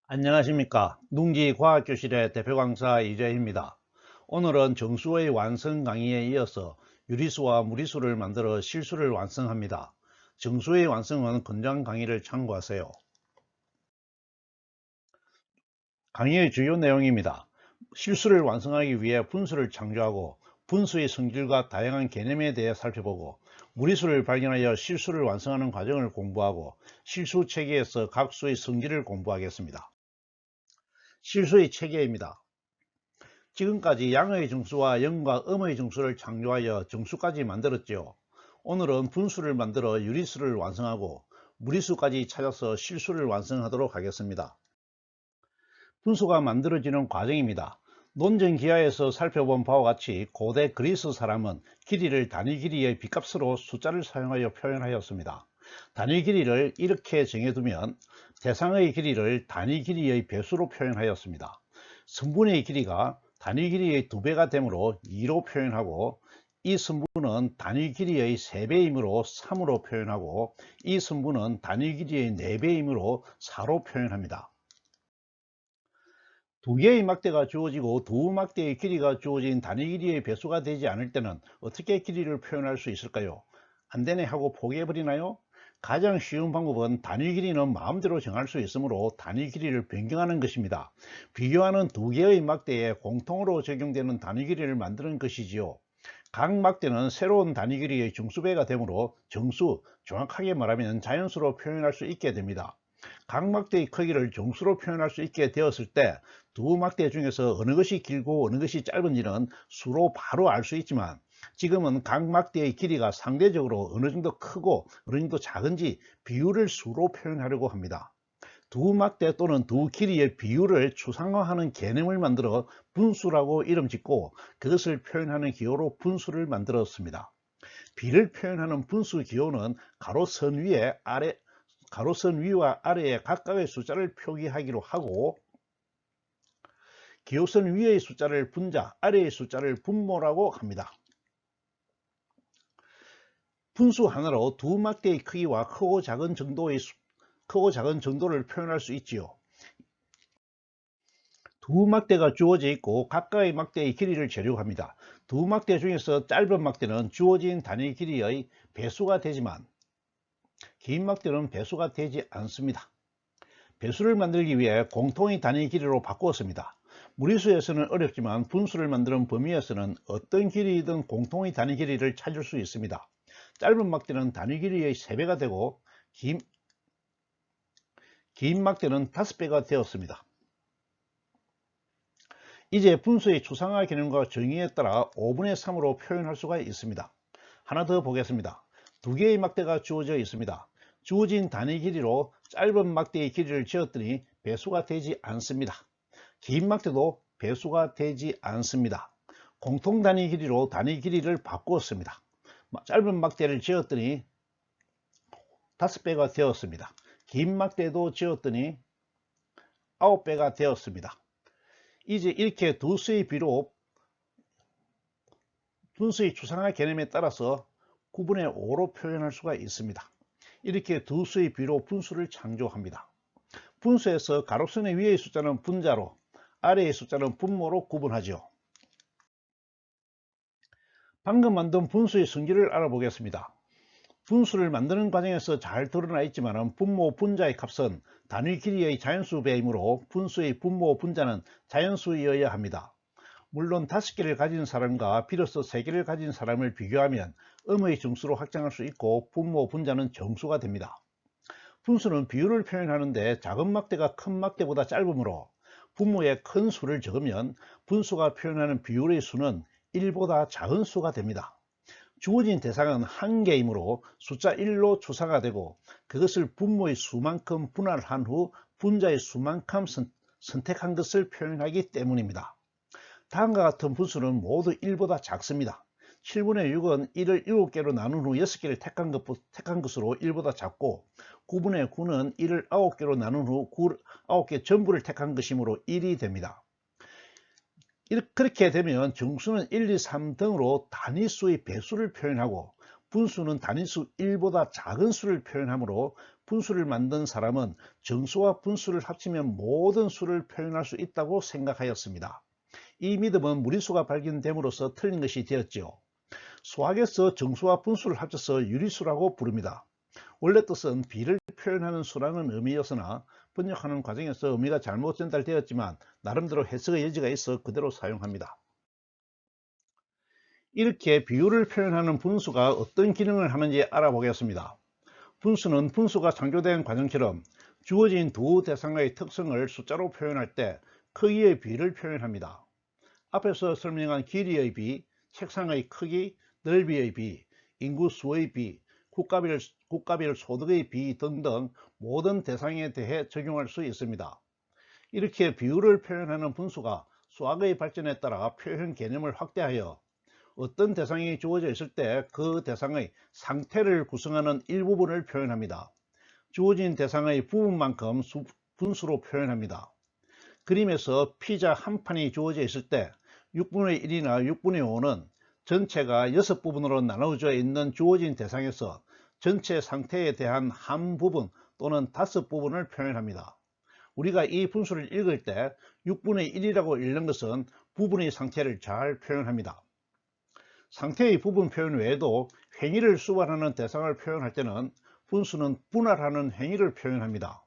안녕하십니까. 농지과학교실의 대표 강사 이재희입니다. 오늘은 정수의 완성 강의에 이어서 유리수와 무리수를 만들어 실수를 완성합니다. 정수의 완성은 건장 강의를 참고하세요. 강의의 주요 내용입니다. 실수를 완성하기 위해 분수를 창조하고 분수의 성질과 다양한 개념에 대해 살펴보고 무리수를 발견하여 실수를 완성하는 과정을 공부하고 실수 체계에서 각 수의 성질을 공부하겠습니다. 실수의 체계입니다. 지금까지 양의 정수와 영과 음의 정수를 창조하여 정수까지 만들었죠. 오늘은 분수를 만들어 유리수를 완성하고 무리수까지 찾아서 실수를 완성하도록 하겠습니다. 분수가 만들어지는 과정입니다. 논전기하에서 살펴본 바와 같이 고대 그리스 사람은 길이를 단위 길이의 빗값으로 숫자를 사용하여 표현하였습니다. 단위 길이를 이렇게 정해두면 대상의 길이를 단위 길이의 배수로 표현하였습니다. 성분의 길이가 단위 길이의 2배가 되므로 2로 표현하고, 이 성분은 단위 길이의 3배이므로 3으로 표현하고, 이 성분은 단위 길이의 4배이므로 4로 표현합니다. 두 개의 막대가 주어지고 두 막대의 길이가 주어진 단위 길이의 배수가 되지 않을 때는 어떻게 길이를 표현할 수 있을까요? 안 되네 하고 포기해버리나요? 가장 쉬운 방법은 단위 길이는 마음대로 정할 수 있으므로 단위 길이를 변경하는 것입니다. 비교하는 두 개의 막대에 공통으로 적용되는 단위 길이를 만드는 것이지요. 각 막대는 새로운 단위 길이의 정수배가 되므로 정수, 정확하게 말하면 자연수로 표현할 수 있게 됩니다. 각 막대의 크기를 정수로 표현할 수 있게 되었을 때 두 막대 중에서 어느 것이 길고 어느 것이 짧은지는 수로 바로 알 수 있지만, 지금은 각 막대의 길이가 상대적으로 어느 정도 크고 어느 정도 작은지 비율을 수로 표현하려고 합니다. 두 막대 또는 두 길이의 비율을 추상화하는 개념을 만들어 분수라고 이름 짓고 그것을 표현하는 기호로 분수를 만들었습니다. 비를 표현하는 분수 기호는 가로선 위와 아래에 각각의 숫자를 표기하기로 하고, 기호선 위의 숫자를 분자, 아래의 숫자를 분모라고 합니다. 분수 하나로 두 막대의 크기와 크고 작은 정도를 표현할 수 있지요. 두 막대가 주어져 있고 각각의 막대의 길이를 재료합니다. 두 막대 중에서 짧은 막대는 주어진 단위 길이의 배수가 되지만 긴 막대는 배수가 되지 않습니다. 배수를 만들기 위해 공통의 단위 길이로 바꾸었습니다. 무리수에서는 어렵지만 분수를 만드는 범위에서는 어떤 길이이든 공통의 단위 길이를 찾을 수 있습니다. 짧은 막대는 단위 길이의 3배가 되고 긴 막대는 5배가 되었습니다. 이제 분수의 추상화 개념과 정의에 따라 5분의 3으로 표현할 수가 있습니다. 하나 더 보겠습니다. 두 개의 막대가 주어져 있습니다. 주어진 단위 길이로 짧은 막대의 길이를 지었더니 배수가 되지 않습니다. 긴 막대도 배수가 되지 않습니다. 공통 단위 길이로 단위 길이를 바꾸었습니다. 짧은 막대를 지었더니 5배가 되었습니다. 긴 막대도 지었더니 9배가 되었습니다. 이제 이렇게 두 수의 비로 분수의 추상화 개념에 따라서 9분의 5로 표현할 수가 있습니다. 이렇게 두 수의 비로 분수를 창조합니다. 분수에서 가로선의 위의 숫자는 분자로, 아래의 숫자는 분모로 구분하죠. 방금 만든 분수의 성질을 알아보겠습니다. 분수를 만드는 과정에서 잘 드러나 있지만 분모 분자의 값은 단위 길이의 자연수 배이므로 분수의 분모 분자는 자연수이어야 합니다. 물론 5개를 가진 사람과 비로소 3개를 가진 사람을 비교하면 음의 정수로 확장할 수 있고 분모 분자는 정수가 됩니다. 분수는 비율을 표현하는데 작은 막대가 큰 막대보다 짧으므로 분모에 큰 수를 적으면 분수가 표현하는 비율의 수는 1보다 작은 수가 됩니다. 주어진 대상은 한 개이므로 숫자 1로 추상화 되고 그것을 분모의 수만큼 분할한 후 분자의 수만큼 선택한 것을 표현하기 때문입니다. 다음과 같은 분수는 모두 1보다 작습니다. 7분의 6은 1을 7개로 나눈 후 6개를 택한 것으로 1보다 작고, 9분의 9는 1을 9개로 나눈 후 9개 전부를 택한 것이므로 1이 됩니다. 그렇게 되면 정수는 1, 2, 3 등으로 단위수의 배수를 표현하고 분수는 단위수 1보다 작은 수를 표현하므로 분수를 만든 사람은 정수와 분수를 합치면 모든 수를 표현할 수 있다고 생각하였습니다. 이 믿음은 무리수가 발견됨으로써 틀린 것이 되었지요. 수학에서 정수와 분수를 합쳐서 유리수라고 부릅니다. 원래 뜻은 비를 표현하는 수라는 의미였으나 번역하는 과정에서 의미가 잘못 전달되었지만 나름대로 해석의 여지가 있어 그대로 사용합니다. 이렇게 비율을 표현하는 분수가 어떤 기능을 하는지 알아보겠습니다. 분수는 분수가 창조된 과정처럼 주어진 두 대상의 특성을 숫자로 표현할 때 크기의 비를 표현합니다. 앞에서 설명한 길이의 비, 책상의 크기, 넓이의 비, 인구수의 비, 국가별 소득의 비 등등 모든 대상에 대해 적용할 수 있습니다. 이렇게 비율을 표현하는 분수가 수학의 발전에 따라 표현 개념을 확대하여 어떤 대상이 주어져 있을 때 그 대상의 상태를 구성하는 일부분을 표현합니다. 주어진 대상의 부분만큼 분수로 표현합니다. 그림에서 피자 한 판이 주어져 있을 때 6분의 1이나 6분의 5는 전체가 6부분으로 나누어져 있는 주어진 대상에서 전체 상태에 대한 한 부분 또는 5부분을 표현합니다. 우리가 이 분수를 읽을 때 6분의 1이라고 읽는 것은 부분의 상태를 잘 표현합니다. 상태의 부분 표현 외에도 행위를 수반하는 대상을 표현할 때는 분수는 분할하는 행위를 표현합니다.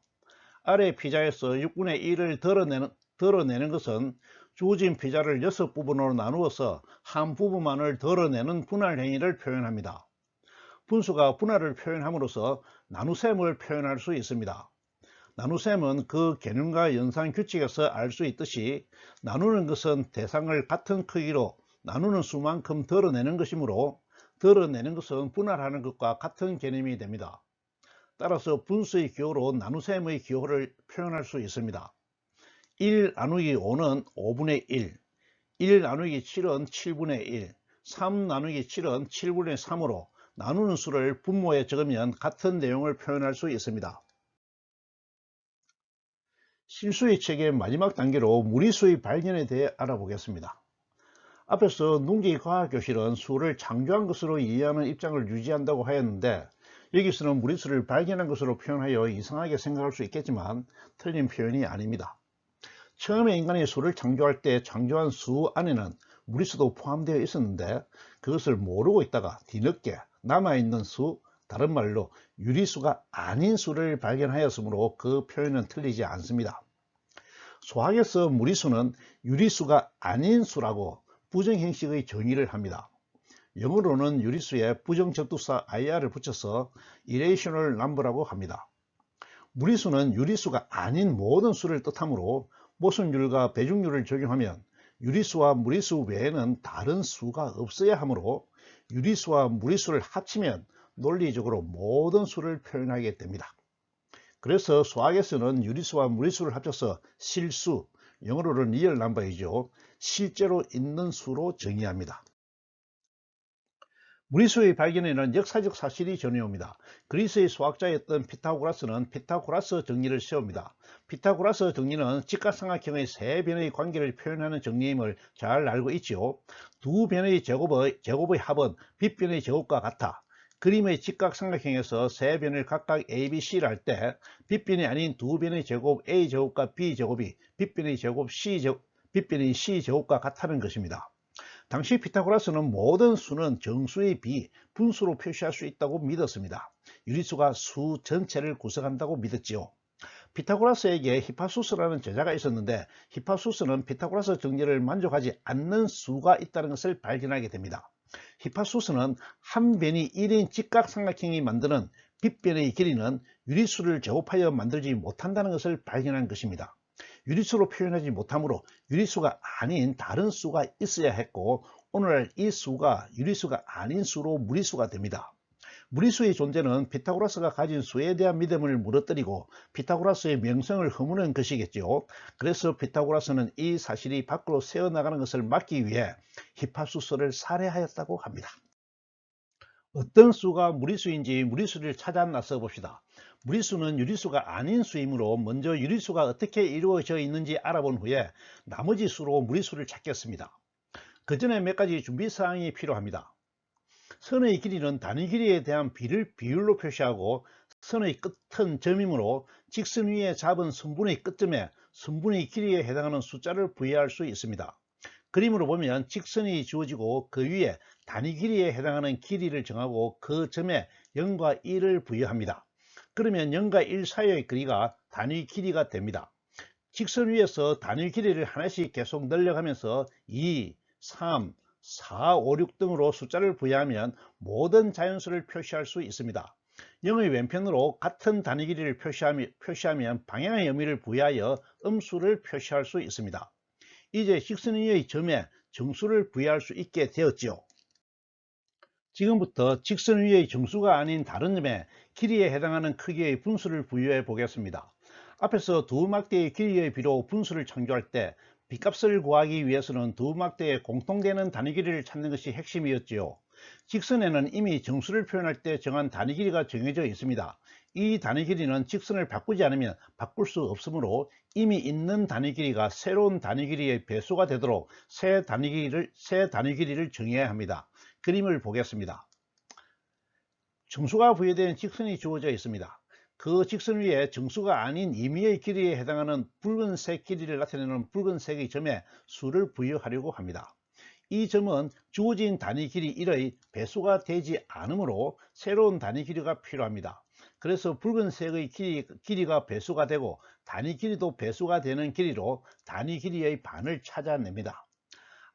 아래 피자에서 6분의 1을 덜어내는 것은 주어진 피자를 6부분으로 나누어서 한 부분만을 덜어내는 분할 행위를 표현합니다. 분수가 분할을 표현함으로써 나눗셈을 표현할 수 있습니다. 나눗셈은 그 개념과 연산 규칙에서 알 수 있듯이 나누는 것은 대상을 같은 크기로 나누는 수만큼 덜어내는 것이므로 덜어내는 것은 분할하는 것과 같은 개념이 됩니다. 따라서 분수의 기호로 나눗셈의 기호를 표현할 수 있습니다. 1 나누기 5는 5분의 1, 1 나누기 7은 7분의 1, 3 나누기 7은 7분의 3으로 나누는 수를 분모에 적으면 같은 내용을 표현할 수 있습니다. 실수의 체계의 마지막 단계로 무리수의 발견에 대해 알아보겠습니다. 앞에서 농기과학교실은 수를 창조한 것으로 이해하는 입장을 유지한다고 하였는데 여기서는 무리수를 발견한 것으로 표현하여 이상하게 생각할 수 있겠지만 틀린 표현이 아닙니다. 처음에 인간이 수를 창조할 때 창조한 수 안에는 무리수도 포함되어 있었는데 그것을 모르고 있다가 뒤늦게 남아있는 수, 다른 말로 유리수가 아닌 수를 발견하였으므로 그 표현은 틀리지 않습니다. 수학에서 무리수는 유리수가 아닌 수라고 부정형식의 정의를 합니다. 영어로는 유리수에 부정접두사 ir을 붙여서 irrational number라고 합니다. 무리수는 유리수가 아닌 모든 수를 뜻하므로 모순율과 배중률을 적용하면 유리수와 무리수 외에는 다른 수가 없어야 하므로 유리수와 무리수를 합치면 논리적으로 모든 수를 표현하게 됩니다. 그래서 수학에서는 유리수와 무리수를 합쳐서 실수, 영어로는 real number이죠. 실제로 있는 수로 정의합니다. 무리수의 발견에는 역사적 사실이 전해옵니다. 그리스의 수학자였던 피타고라스는 피타고라스 정리를 세웁니다. 피타고라스 정리는 직각삼각형의 세 변의 관계를 표현하는 정리임을 잘 알고 있지요. 두 변의 제곱의 합은 빗변의 제곱과 같아. 그림의 직각삼각형에서 세 변을 각각 A, B, C를 할 때 빗변이 아닌 두 변의 제곱 A제곱과 B제곱이 빗변의 C제곱과 같다는 것입니다. 당시 피타고라스는 모든 수는 정수의 비, 분수로 표시할 수 있다고 믿었습니다. 유리수가 수 전체를 구성한다고 믿었지요. 피타고라스에게 히파수스라는 제자가 있었는데 히파수스는 피타고라스 정리를 만족하지 않는 수가 있다는 것을 발견하게 됩니다. 히파수스는 한 변이 1인 직각삼각형이 만드는 빗변의 길이는 유리수를 제곱하여 만들지 못한다는 것을 발견한 것입니다. 유리수로 표현하지 못하므로 유리수가 아닌 다른 수가 있어야 했고 오늘날 이 수가 유리수가 아닌 수로 무리수가 됩니다. 무리수의 존재는 피타고라스가 가진 수에 대한 믿음을 무너뜨리고 피타고라스의 명성을 허무는 것이겠죠. 그래서 피타고라스는 이 사실이 밖으로 새어나가는 것을 막기 위해 히파수스를 살해하였다고 합니다. 어떤 수가 무리수인지 무리수를 찾아 나서 봅시다. 무리수는 유리수가 아닌 수이므로 먼저 유리수가 어떻게 이루어져 있는지 알아본 후에 나머지 수로 무리수를 찾겠습니다. 그 전에 몇 가지 준비사항이 필요합니다. 선의 길이는 단위 길이에 대한 비율로 표시하고, 선의 끝은 점이므로 직선 위에 잡은 선분의 끝점에 선분의 길이에 해당하는 숫자를 부여할 수 있습니다. 그림으로 보면 직선이 주어지고 그 위에 단위 길이에 해당하는 길이를 정하고 그 점에 0과 1을 부여합니다. 그러면 0과 1 사이의 거리가 단위 길이가 됩니다. 직선 위에서 단위 길이를 하나씩 계속 늘려가면서 2, 3, 4, 5, 6 등으로 숫자를 부여하면 모든 자연수를 표시할 수 있습니다. 0의 왼편으로 같은 단위 길이를 표시하면 방향의 의미를 부여하여 음수를 표시할 수 있습니다. 이제 직선 위의 점에 정수를 부여할 수 있게 되었지요. 지금부터 직선 위의 정수가 아닌 다른 점에 길이에 해당하는 크기의 분수를 부여해 보겠습니다. 앞에서 두 막대의 길이의 비로 분수를 창조할 때 빗값을 구하기 위해서는 두 막대에 공통되는 단위 길이를 찾는 것이 핵심이었지요. 직선에는 이미 정수를 표현할 때 정한 단위 길이가 정해져 있습니다. 이 단위 길이는 직선을 바꾸지 않으면 바꿀 수 없으므로 이미 있는 단위 길이가 새로운 단위 길이의 배수가 되도록 새 단위 길이를 정해야 합니다. 그림을 보겠습니다. 정수가 부여된 직선이 주어져 있습니다. 그 직선 위에 정수가 아닌 임의의 길이에 해당하는 붉은색 길이를 나타내는 붉은색의 점에 수를 부여하려고 합니다. 이 점은 주어진 단위 길이 1의 배수가 되지 않으므로 새로운 단위 길이가 필요합니다. 그래서 붉은색의 길이가 배수가 되고 단위 길이도 배수가 되는 길이로 단위 길이의 반을 찾아냅니다.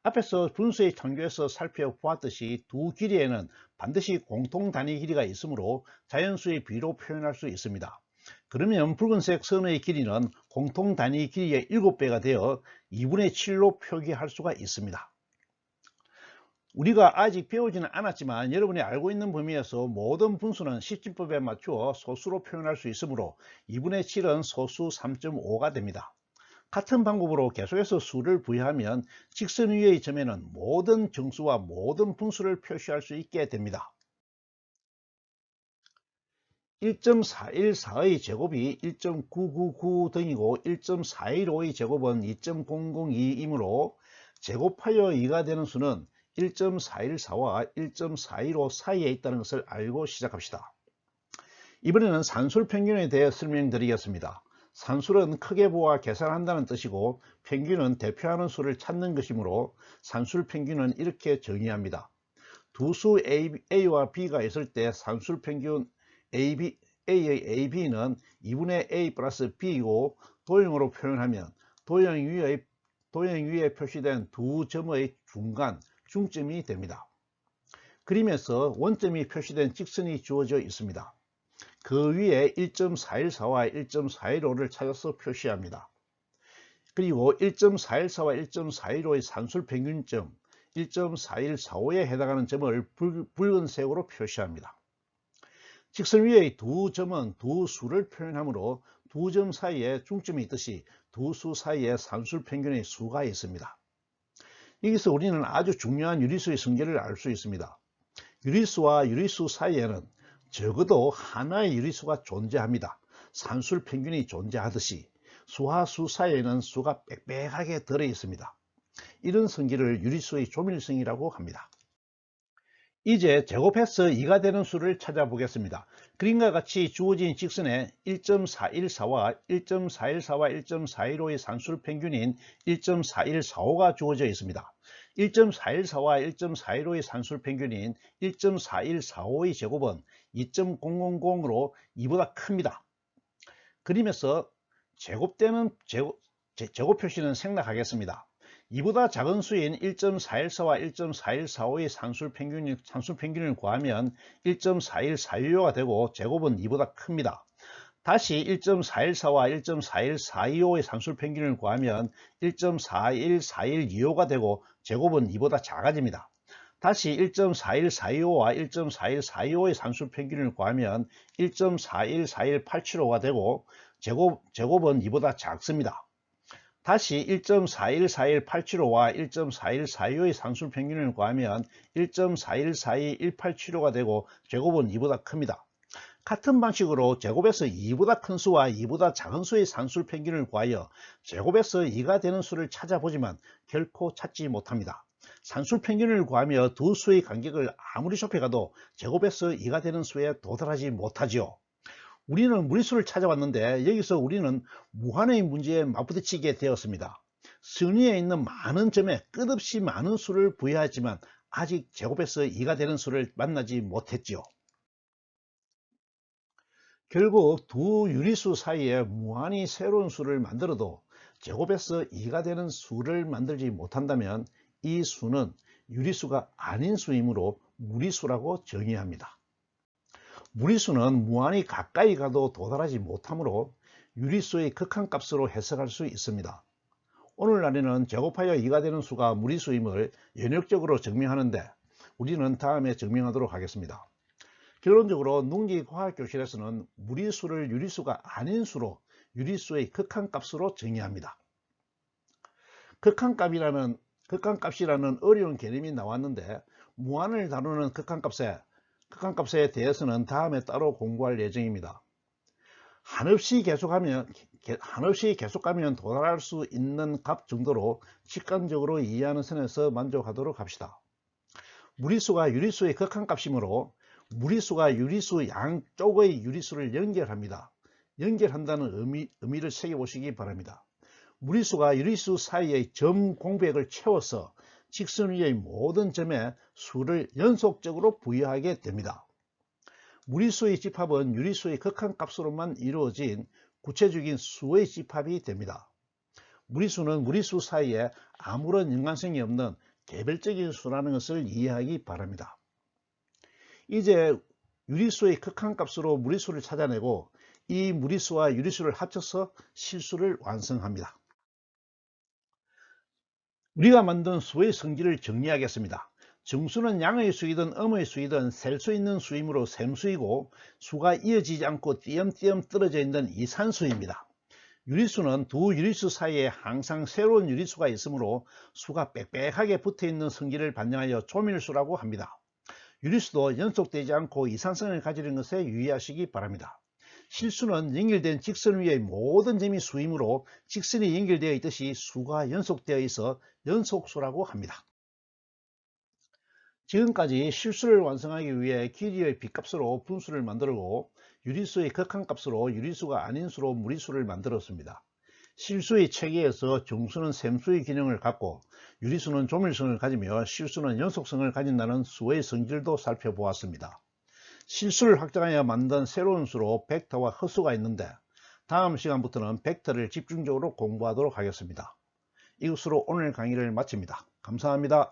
앞에서 분수의 창조에서 살펴보았듯이 두 길이에는 반드시 공통 단위 길이가 있으므로 자연수의 비로 표현할 수 있습니다. 그러면 붉은색 선의 길이는 공통 단위 길이의 7배가 되어 2분의 7로 표기할 수가 있습니다. 우리가 아직 배우지는 않았지만 여러분이 알고 있는 범위에서 모든 분수는 십진법에 맞추어 소수로 표현할 수 있으므로 2분의 7은 소수 3.5가 됩니다. 같은 방법으로 계속해서 수를 부여하면 직선 위의 점에는 모든 정수와 모든 분수를 표시할 수 있게 됩니다. 1.414의 제곱이 1.999 등이고 1.415의 제곱은 2.002이므로 제곱하여 2가 되는 수는 1.414와 1.415 사이에 있다는 것을 알고 시작합시다. 이번에는 산술 평균에 대해 설명드리겠습니다. 산술은 크게 보아 계산한다는 뜻이고 평균은 대표하는 수를 찾는 것이므로 산술 평균은 이렇게 정의합니다. 두 수 A와 B가 있을 때 산술 평균 A의 AB는 2분의 A 플러스 B이고 도형으로 표현하면 도형 위에 표시된 두 점의 중간, 중점이 됩니다. 그림에서 원점이 표시된 직선이 주어져 있습니다. 그 위에 1.414와 1.415를 찾아서 표시합니다. 그리고 1.414와 1.415의 산술 평균점 1.4145에 해당하는 점을 붉은색으로 표시합니다. 직선 위의 두 점은 두 수를 표현하므로 두 점 사이에 중점이 있듯이 두 수 사이에 산술 평균의 수가 있습니다. 여기서 우리는 아주 중요한 유리수의 성질을 알 수 있습니다. 유리수와 유리수 사이에는 적어도 하나의 유리수가 존재합니다. 산술 평균이 존재하듯이 수와 수 사이에는 수가 빽빽하게 들어 있습니다. 이런 성질을 유리수의 조밀성이라고 합니다. 이제 제곱해서 2가 되는 수를 찾아보겠습니다. 그림과 같이 주어진 직선에 1.414와 1.414와 1.415의 산술 평균인 1.4145가 주어져 있습니다. 1.414와 1.415의 산술 평균인 1.4145의 제곱은 2.000으로 2보다 큽니다. 그림에서 제곱되는 제곱 표시는 생략하겠습니다. 2보다 작은 수인 1.414와 1.415의 산술 평균을 구하면 1.41425가 되고 제곱은 2보다 큽니다. 다시 1.414와 1.41425의 산술 평균을 구하면 1.41425가 되고 제곱은 2보다 작아집니다. 다시 1.41425와 1.41425의 산술 평균을 구하면 1.4141875가 되고 제곱은 2보다 작습니다. 다시 1.4141875와 1.41425의 산술 평균을 구하면 1.4142187호가 되고 제곱은 2보다 큽니다. 같은 방식으로 제곱에서 2보다 큰 수와 2보다 작은 수의 산술 평균을 구하여 제곱에서 2가 되는 수를 찾아보지만 결코 찾지 못합니다. 산술 평균을 구하며 두 수의 간격을 아무리 좁혀가도 제곱에서 2가 되는 수에 도달하지 못하지요. 우리는 무리수를 찾아왔는데 여기서 우리는 무한의 문제에 맞부딪히게 되었습니다. 선의에 있는 많은 점에 끝없이 많은 수를 부여하지만 아직 제곱에서 2가 되는 수를 만나지 못했지요. 결국 두 유리수 사이에 무한히 새로운 수를 만들어도 제곱에서 2가 되는 수를 만들지 못한다면 이 수는 유리수가 아닌 수이므로 무리수라고 정의합니다. 무리수는 무한히 가까이 가도 도달하지 못하므로 유리수의 극한값으로 해석할 수 있습니다. 오늘날에는 제곱하여 2가 되는 수가 무리수임을 연역적으로 증명하는데 우리는 다음에 증명하도록 하겠습니다. 결론적으로 농기과학교실에서는 무리수를 유리수가 아닌 수로 유리수의 극한값으로 정의합니다. 극한값이라는 어려운 개념이 나왔는데 무한을 다루는 극한값에 대해서는 다음에 따로 공부할 예정입니다. 한없이 계속 가면 도달할 수 있는 값 정도로 직관적으로 이해하는 선에서 만족하도록 합시다. 무리수가 유리수의 극한값이므로 무리수가 유리수 양쪽의 유리수를 연결합니다. 연결한다는 의미를 새겨보시기 바랍니다. 무리수가 유리수 사이의 점 공백을 채워서 직선 위의 모든 점에 수를 연속적으로 부여하게 됩니다. 무리수의 집합은 유리수의 극한값으로만 이루어진 구체적인 수의 집합이 됩니다. 무리수는 무리수 사이에 아무런 연관성이 없는 개별적인 수라는 것을 이해하기 바랍니다. 이제 유리수의 극한값으로 무리수를 찾아내고 이 무리수와 유리수를 합쳐서 실수를 완성합니다. 우리가 만든 수의 성질을 정리하겠습니다. 정수는 양의 수이든 음의 수이든 셀 수 있는 수이므로 셈수이고 수가 이어지지 않고 띄엄띄엄 떨어져 있는 이산수입니다. 유리수는 두 유리수 사이에 항상 새로운 유리수가 있으므로 수가 빽빽하게 붙어있는 성질을 반영하여 조밀수라고 합니다. 유리수도 연속되지 않고 이산성을 가지는 것에 유의하시기 바랍니다. 실수는 연결된 직선 위의 모든 점이 수이므로 직선이 연결되어 있듯이 수가 연속되어 있어 연속수라고 합니다. 지금까지 실수를 완성하기 위해 길이의 빗값으로 분수를 만들고 유리수의 극한값으로 유리수가 아닌 수로 무리수를 만들었습니다. 실수의 체계에서 정수는 셈수의 기능을 갖고 유리수는 조밀성을 가지며 실수는 연속성을 가진다는 수의 성질도 살펴보았습니다. 실수를 확장하여 만든 새로운 수로 벡터와 헛수가 있는데 다음 시간부터는 벡터를 집중적으로 공부하도록 하겠습니다. 이것으로 오늘 강의를 마칩니다. 감사합니다.